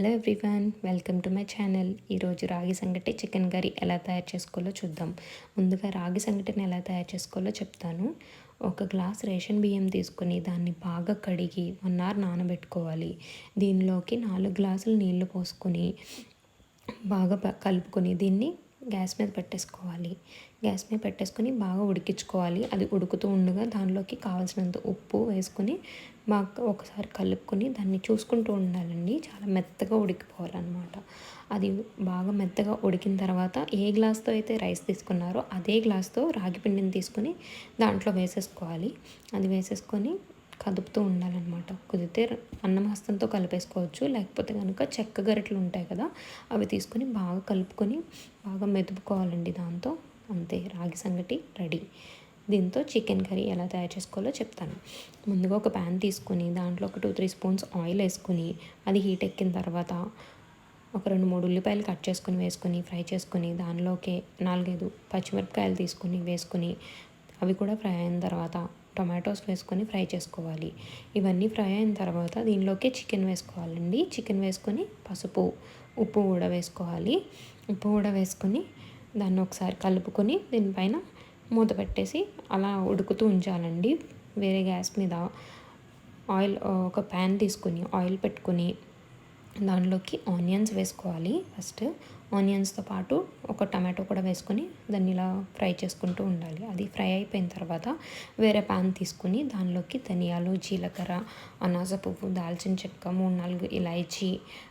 Hello everyone, welcome to my channel. ఈరోజు రాగి సంగటి చికెన్ కర్రీ ఎలా తయారు చేసుకోవాలో చూద్దాం. ముందుగా రాగి సంగటిని ఎలా తయారు చేసుకోవాలో చెప్తాను. ఒక గ్లాస్ రేషన్ బియ్యం తీసుకొని దాన్ని బాగా కడిగి 1 అవర్ నానబెట్టుకోవాలి. దీనిలోకి 4 గ్లాసులు నీళ్లు పోసుకొని బాగా కలుపుకొని దీన్ని గ్యాస్ మీద పెట్టేసుకోవాలి. గ్యాస్ మీద పెట్టేసుకొని బాగా ఉడికించుకోవాలి. అది ఉడుకుతూ ఉండగా దానిలోకి కావాల్సినంత ఉప్పు వేసుకొని బాగా ఒకసారి కలుపుకొని దాన్ని చూసుకుంటూ ఉండాలండి. చాలా మెత్తగా ఉడికిపోవాలన్నమాట. అది బాగా మెత్తగా ఉడికిన తర్వాత ఏ గ్లాస్తో అయితే రైస్ తీసుకున్నారో అదే గ్లాస్తో రాగి పిండిని తీసుకొని దాంట్లో వేసేసుకోవాలి. అది వేసేసుకొని కదుపుతూ ఉండాలన్నమాట. కుదిరితే అన్నం హస్తంతో కలిపేసుకోవచ్చు, లేకపోతే కనుక చెక్క గరిటెలు ఉంటాయి కదా, అవి తీసుకొని బాగా కలుపుకొని బాగా మెదుపుకోవాలండి. దాంతో అంతే, రాగి సంగటి రెడీ. దీంతో చికెన్ కర్రీ ఎలా తయారు చేసుకోవాలో చెప్తాను. ముందుగా ఒక ప్యాన్ తీసుకొని దాంట్లో ఒక 2-3 స్పూన్స్ ఆయిల్ వేసుకొని అది హీట్ ఎక్కిన తర్వాత ఒక 2-3 ఉల్లిపాయలు కట్ చేసుకొని వేసుకొని ఫ్రై చేసుకొని దానిలోకి 4-5 పచ్చిమిరపకాయలు తీసుకొని వేసుకొని అవి కూడా ఫ్రై అయిన తర్వాత టొమాటోస్ వేసుకొని ఫ్రై చేసుకోవాలి. ఇవన్నీ ఫ్రై అయిన తర్వాత దీనిలోకి చికెన్ వేసుకోవాలండి. చికెన్ వేసుకొని పసుపు, ఉప్పు కూడా వేసుకోవాలి. ఉప్పు కూడా వేసుకొని దాన్ని ఒకసారి కలుపుకొని దీనిపైన మూత పెట్టేసి అలా ఉడుకుతూ ఉంచాలండి. వేరే గ్యాస్ మీద ఒక ప్యాన్ తీసుకొని ఆయిల్ పెట్టుకొని దానిలోకి ఆనియన్స్ వేసుకోవాలి. ఫస్ట్ ఆనియన్స్తో పాటు ఒక టమాటో కూడా వేసుకొని దాన్ని ఇలా ఫ్రై చేసుకుంటూ ఉండాలి. అది ఫ్రై అయిపోయిన తర్వాత వేరే ప్యాన్ తీసుకొని దానిలోకి ధనియాలు, జీలకర్ర, అనాస పువ్వు, దాల్చిన చెక్క, 3-4 ఇలాచీ,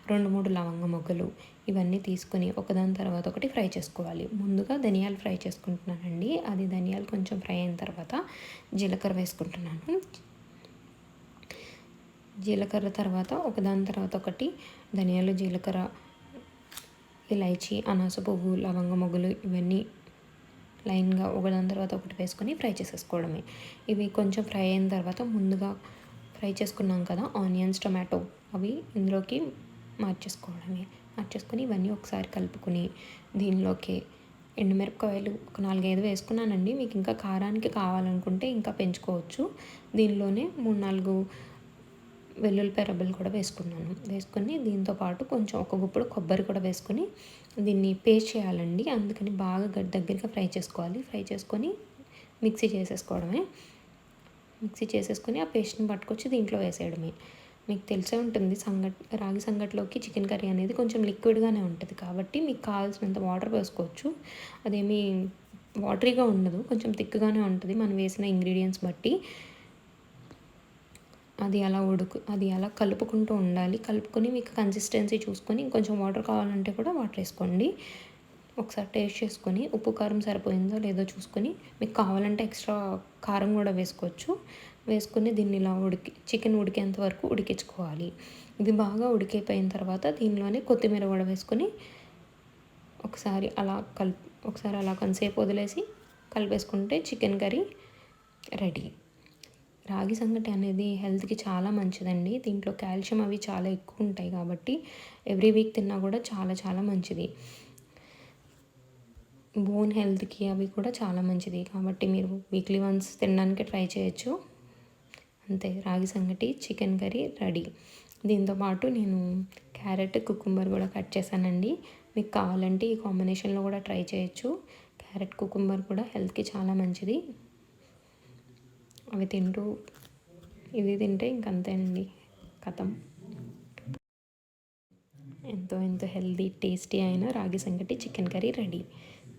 2-3 లవంగ మొగ్గలు ఇవన్నీ తీసుకొని ఒకదాని తర్వాత ఒకటి ఫ్రై చేసుకోవాలి. ముందుగా ధనియాలు ఫ్రై చేసుకుంటున్నానండి. అది ధనియాలు కొంచెం ఫ్రై అయిన తర్వాత జీలకర్ర వేసుకుంటున్నాను. జీలకర్ర తర్వాత ఒకదాని తర్వాత ఒకటి ధనియాలు, జీలకర్ర, ఇలాచీ, అనాస పువ్వు, లవంగ మొగ్గలు ఇవన్నీ లైన్గా ఒకదాని తర్వాత ఒకటి వేసుకొని ఫ్రై చేసేసుకోవడమే. ఇవి కొంచెం ఫ్రై అయిన తర్వాత ముందుగా ఫ్రై చేసుకున్నాం కదా ఆనియన్స్, టమాటో, అవి ఇందులోకి మార్చేసుకొని ఇవన్నీ ఒకసారి కలుపుకొని దీనిలోకి ఎండుమిరపకాయలు ఒక 4-5 వేసుకున్నానండి. మీకు ఇంకా కారానికి కావాలనుకుంటే ఇంకా పెంచుకోవచ్చు. దీనిలోనే 3-4 వెల్లుల్లిపాయ రబ్బలు కూడా వేసుకొని దీంతో పాటు కొంచెం ఒక గుప్పుడు కొబ్బరి కూడా వేసుకొని దీన్ని పేస్ట్ చేయాలండి. అందుకని బాగా దగ్గరగా ఫ్రై చేసుకోవాలి. ఫ్రై చేసుకొని మిక్సీ చేసేసుకొని ఆ పేస్ట్ని పట్టుకొచ్చి దీంట్లో వేసేయడమే. మీకు తెలిసే ఉంటుంది, రాగి సంగటిలోకి చికెన్ కర్రీ అనేది కొంచెం లిక్విడ్గానే ఉంటుంది కాబట్టి మీకు కావాల్సినంత వాటర్ వేసుకోవచ్చు. అదేమీ వాటరీగా ఉండదు, కొంచెం థిక్గానే ఉంటుంది మనం వేసిన ఇంగ్రీడియంట్స్ బట్టి. అది అలా కలుపుకుంటూ ఉండాలి. కలుపుకొని మీకు కన్సిస్టెన్సీ చూసుకొని ఇంకొంచెం వాటర్ కావాలంటే కూడా వాటర్ వేసుకోండి. ఒకసారి టేస్ట్ చేసుకొని ఉప్పు కారం సరిపోయిందో లేదో చూసుకొని మీకు కావాలంటే ఎక్స్ట్రా కారం కూడా వేసుకొని దీన్ని ఇలా చికెన్ ఉడికేంత వరకు ఉడికించుకోవాలి. ఇది బాగా ఉడికిపోయిన తర్వాత దీనిలోనే కొత్తిమీర కూడా వేసుకొని ఒకసారి అలా కొంతసేపు వదిలేసి కలిపేసుకుంటే చికెన్ కర్రీ రెడీ. రాగి సంగటి అనేది హెల్త్కి చాలా మంచిదండి. దీంట్లో కాల్షియం అవి చాలా ఎక్కువ ఉంటాయి కాబట్టి ఎవ్రీ వీక్ తిన్నా కూడా చాలా చాలా మంచిది. బోన్ హెల్త్కి అవి కూడా చాలా మంచిది కాబట్టి మీరు వీక్లీ వన్స్ తినడానికి ట్రై చేయొచ్చు. అంతే, రాగి సంగటి చికెన్ కర్రీ రెడీ. దీంతో పాటు నేను క్యారెట్, కుకుంబర్ కూడా కట్ చేశానండి. మీకు కావాలంటే ఈ కాంబినేషన్లో కూడా ట్రై చేయొచ్చు. క్యారెట్, కుకుంబర్ కూడా హెల్త్కి చాలా మంచిది. ఇవి తింటే ఇంకంతేనండి, కథం. ఎంతో హెల్తీ, టేస్టీ అయిన రాగి సంగటి chicken curry ready.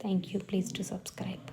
Thank you. Please to subscribe.